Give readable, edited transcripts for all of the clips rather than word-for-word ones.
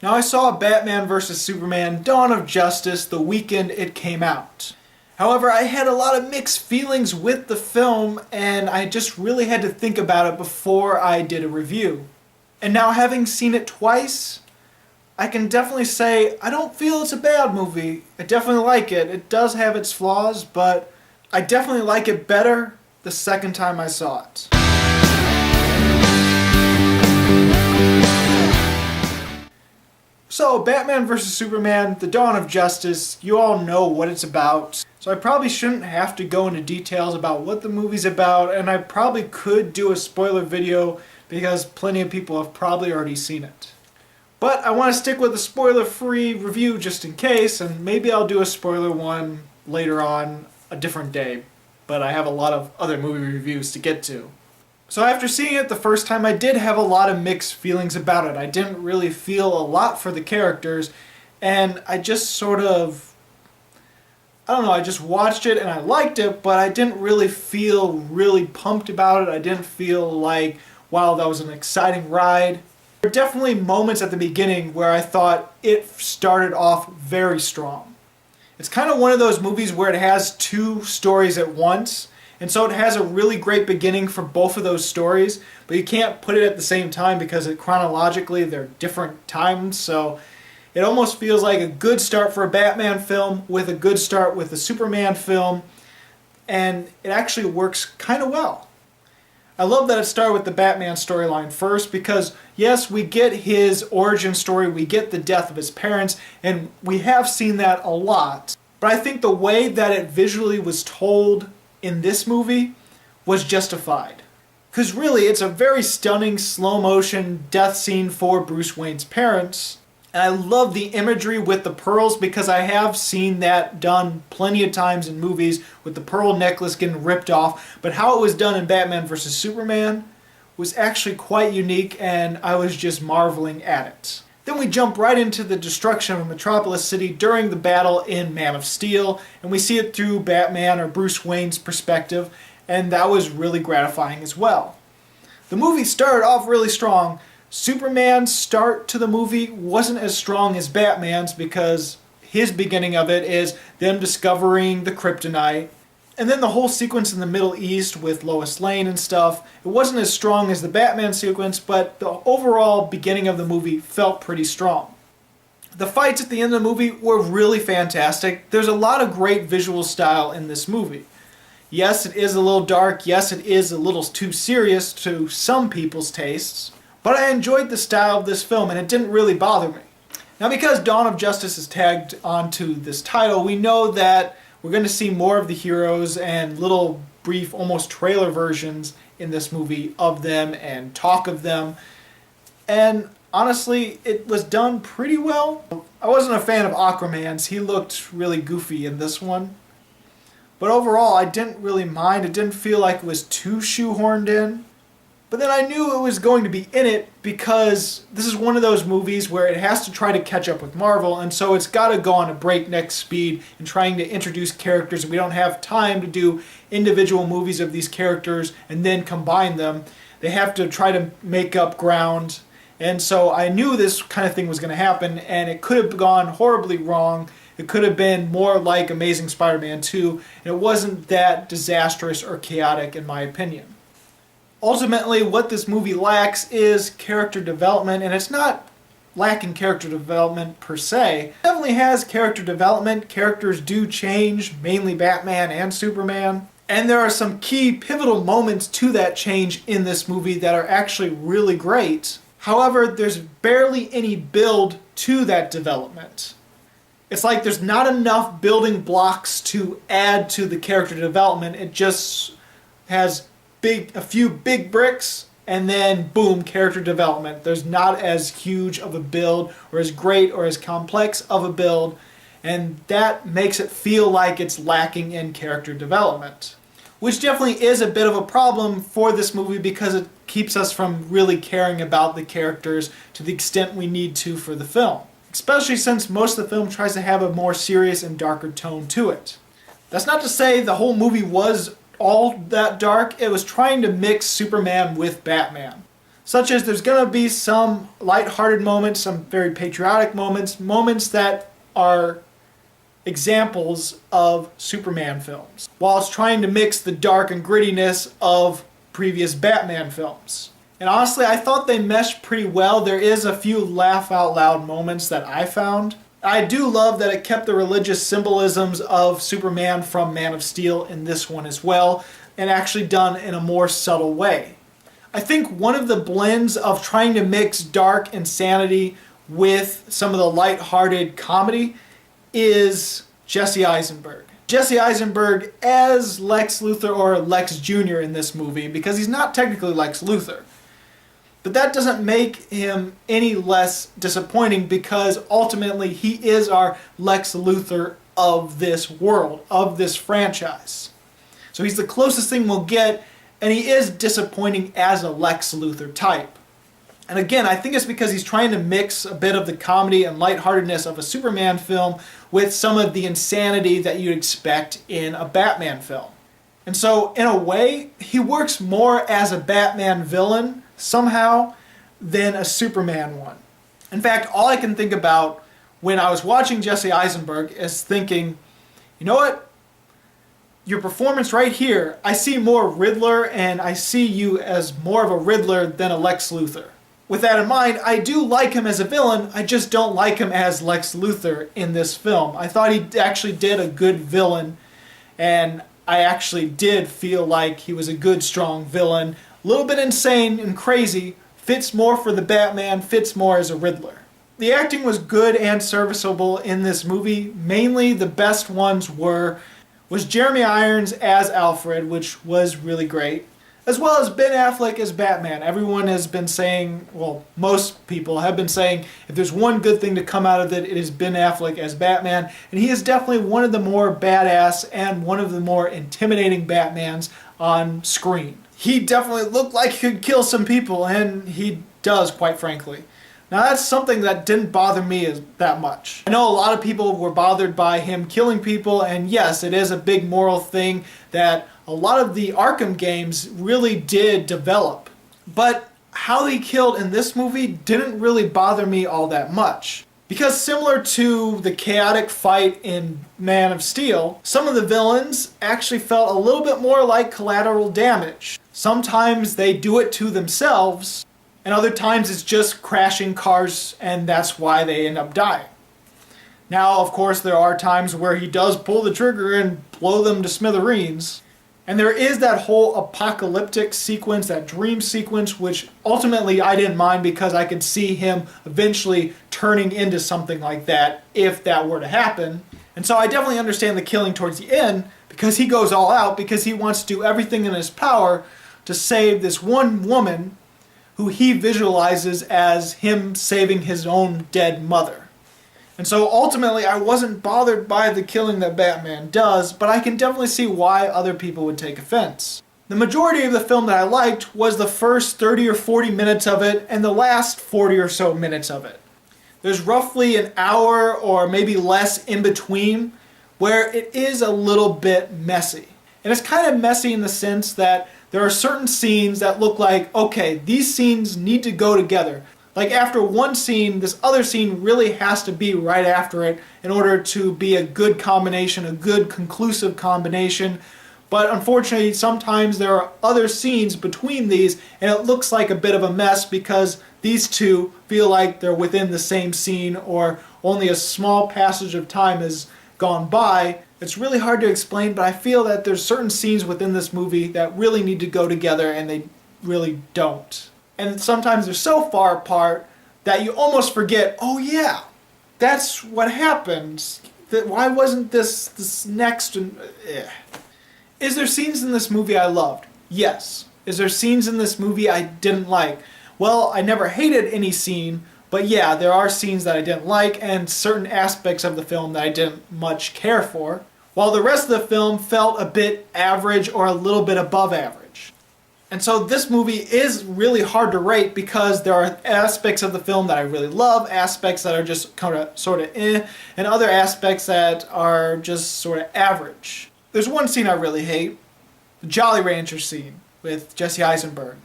Now I saw Batman vs. Superman Dawn of Justice the weekend it came out. However, I had a lot of mixed feelings with the film and I just really had to think about it before I did a review. And now having seen it twice, I can definitely say I don't feel it's a bad movie. I definitely like it. It does have its flaws, but I definitely like it better the second time I saw it. So, Batman vs. Superman, The Dawn of Justice, you all know what it's about. So I probably shouldn't have to go into details about what the movie's about, and I probably could do a spoiler video because plenty of people have probably already seen it. But I want to stick with a spoiler-free review just in case, and maybe I'll do a spoiler one later on a different day. But I have a lot of other movie reviews to get to. So after seeing it the first time, I did have a lot of mixed feelings about it. I didn't really feel a lot for the characters, and I just sort of, I don't know, I just watched it and I liked it, but I didn't really feel really pumped about it. I didn't feel like, wow, that was an exciting ride. There were definitely moments at the beginning where I thought it started off very strong. It's kind of one of those movies where it has two stories at once, and so it has a really great beginning for both of those stories, but you can't put it at the same time because chronologically they're different times, so it almost feels like a good start for a Batman film with a good start with a Superman film, and it actually works kind of well. I love that it started with the Batman storyline first because, yes, we get his origin story, we get the death of his parents, and we have seen that a lot. But I think the way that it visually was told in this movie was justified. Because really, it's a very stunning slow-motion death scene for Bruce Wayne's parents. And I love the imagery with the pearls because I have seen that done plenty of times in movies with the pearl necklace getting ripped off. But how it was done in Batman vs. Superman was actually quite unique and I was just marveling at it. Then we jump right into the destruction of Metropolis City during the battle in Man of Steel, and we see it through Batman or Bruce Wayne's perspective, and that was really gratifying as well. The movie started off really strong. Superman's start to the movie wasn't as strong as Batman's because his beginning of it is them discovering the kryptonite, and then the whole sequence in the Middle East with Lois Lane and stuff, it wasn't as strong as the Batman sequence, but the overall beginning of the movie felt pretty strong. The fights at the end of the movie were really fantastic. There's a lot of great visual style in this movie. Yes, it is a little dark. Yes, it is a little too serious to some people's tastes. But I enjoyed the style of this film and it didn't really bother me. Now because Dawn of Justice is tagged onto this title, we know that we're going to see more of the heroes and little brief, almost trailer versions in this movie of them and talk of them. And honestly, it was done pretty well. I wasn't a fan of Aquaman's. He looked really goofy in this one. But overall, I didn't really mind. It didn't feel like it was too shoehorned in. But then I knew it was going to be in it because this is one of those movies where it has to try to catch up with Marvel, and so it's got to go on a breakneck speed in trying to introduce characters. We don't have time to do individual movies of these characters and then combine them. They have to try to make up ground, and so I knew this kind of thing was going to happen, and it could have gone horribly wrong. It could have been more like Amazing Spider-Man 2, and it wasn't that disastrous or chaotic in my opinion. Ultimately, what this movie lacks is character development, and it's not lacking character development per se. It definitely has character development. Characters do change, mainly Batman and Superman. And there are some key pivotal moments to that change in this movie that are actually really great. However, there's barely any build to that development. It's like there's not enough building blocks to add to the character development. It just has a few big bricks, and then boom, character development. There's not as huge of a build, or as great, or as complex of a build, and that makes it feel like it's lacking in character development. Which definitely is a bit of a problem for this movie because it keeps us from really caring about the characters to the extent we need to for the film. Especially since most of the film tries to have a more serious and darker tone to it. That's not to say the whole movie was all that dark. It was trying to mix Superman with Batman. Such as there's going to be some lighthearted moments, some very patriotic moments, moments that are examples of Superman films, whilst trying to mix the dark and grittiness of previous Batman films. And honestly, I thought they meshed pretty well. There is a few laugh out loud moments that I found. I do love that it kept the religious symbolisms of Superman from Man of Steel in this one as well, and actually done in a more subtle way. I think one of the blends of trying to mix dark insanity with some of the light-hearted comedy is Jesse Eisenberg. Jesse Eisenberg as Lex Luthor, or Lex Jr. in this movie, because he's not technically Lex Luthor. But that doesn't make him any less disappointing, because ultimately he is our Lex Luthor of this world, of this franchise. So he's the closest thing we'll get, and he is disappointing as a Lex Luthor type. And again, I think it's because he's trying to mix a bit of the comedy and lightheartedness of a Superman film with some of the insanity that you'd expect in a Batman film. And so, in a way, he works more as a Batman villain, somehow, than a Superman one. In fact, all I can think about when I was watching Jesse Eisenberg is thinking, you know what? Your performance right here, I see more Riddler, and I see you as more of a Riddler than a Lex Luthor. With that in mind, I do like him as a villain, I just don't like him as Lex Luthor in this film. I thought he actually did a good villain, and I actually did feel like he was a good, strong villain. A little bit insane and crazy, fits more for the Batman, fits more as a Riddler. The acting was good and serviceable in this movie. Mainly the best ones was Jeremy Irons as Alfred, which was really great, as well as Ben Affleck as Batman. Everyone has been saying, well, most people have been saying, if there's one good thing to come out of it, it is Ben Affleck as Batman, and he is definitely one of the more badass and one of the more intimidating Batmans on screen. He definitely looked like he could kill some people, and he does, quite frankly. Now that's something that didn't bother me that much. I know a lot of people were bothered by him killing people, and yes, it is a big moral thing that a lot of the Arkham games really did develop. But how he killed in this movie didn't really bother me all that much. Because similar to the chaotic fight in Man of Steel, some of the villains actually felt a little bit more like collateral damage. Sometimes they do it to themselves, and other times it's just crashing cars, and that's why they end up dying. Now, of course, there are times where he does pull the trigger and blow them to smithereens. And there is that whole apocalyptic sequence, that dream sequence, which ultimately I didn't mind because I could see him eventually turning into something like that if that were to happen. And so I definitely understand the killing towards the end, because he goes all out, because he wants to do everything in his power to save this one woman who he visualizes as him saving his own dead mother. And so ultimately I wasn't bothered by the killing that Batman does, but I can definitely see why other people would take offense. The majority of the film that I liked was the first 30 or 40 minutes of it and the last 40 or so minutes of it. There's roughly an hour or maybe less in between where it is a little bit messy. And it's kind of messy in the sense that there are certain scenes that look like, okay, these scenes need to go together. Like after one scene, this other scene really has to be right after it in order to be a good combination, a good conclusive combination. But unfortunately, sometimes there are other scenes between these, and it looks like a bit of a mess because these two feel like they're within the same scene, or only a small passage of time has gone by. It's really hard to explain, but I feel that there's certain scenes within this movie that really need to go together, and they really don't. And sometimes they're so far apart that you almost forget, oh yeah, that's what happens. Why wasn't this next? Is there scenes in this movie I loved? Yes. Is there scenes in this movie I didn't like? Well, I never hated any scene, but yeah, there are scenes that I didn't like and certain aspects of the film that I didn't much care for, while the rest of the film felt a bit average or a little bit above average. And so this movie is really hard to rate because there are aspects of the film that I really love, aspects that are just sort of and other aspects that are just sort of average. There's one scene I really hate, the Jolly Rancher scene with Jesse Eisenberg.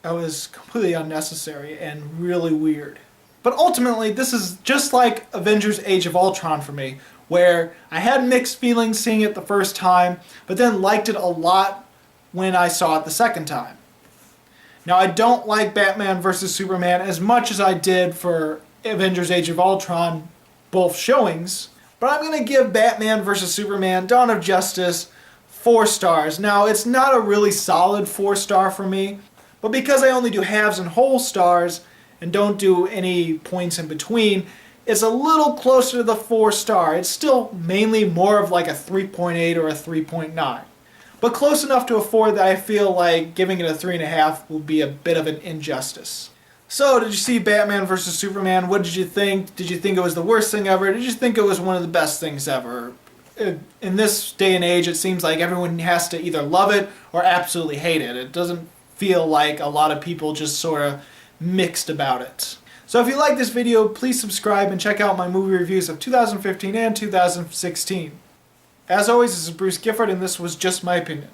That was completely unnecessary and really weird. But ultimately, this is just like Avengers Age of Ultron for me, where I had mixed feelings seeing it the first time, but then liked it a lot when I saw it the second time. Now, I don't like Batman vs. Superman as much as I did for Avengers Age of Ultron, both showings, but I'm going to give Batman vs. Superman Dawn of Justice 4 stars. Now, it's not a really solid 4-star for me, but because I only do halves and whole stars and don't do any points in between, it's a little closer to the 4-star. It's still mainly more of like a 3.8 or a 3.9. But close enough to a 4 that I feel like giving it a 3.5 will be a bit of an injustice. So, did you see Batman vs. Superman? What did you think? Did you think it was the worst thing ever? Did you think it was one of the best things ever? In this day and age, it seems like everyone has to either love it or absolutely hate it. It doesn't feel like a lot of people just sort of mixed about it. So if you like this video, please subscribe and check out my movie reviews of 2015 and 2016. As always, this is Bruce Gifford, and this was just my opinion.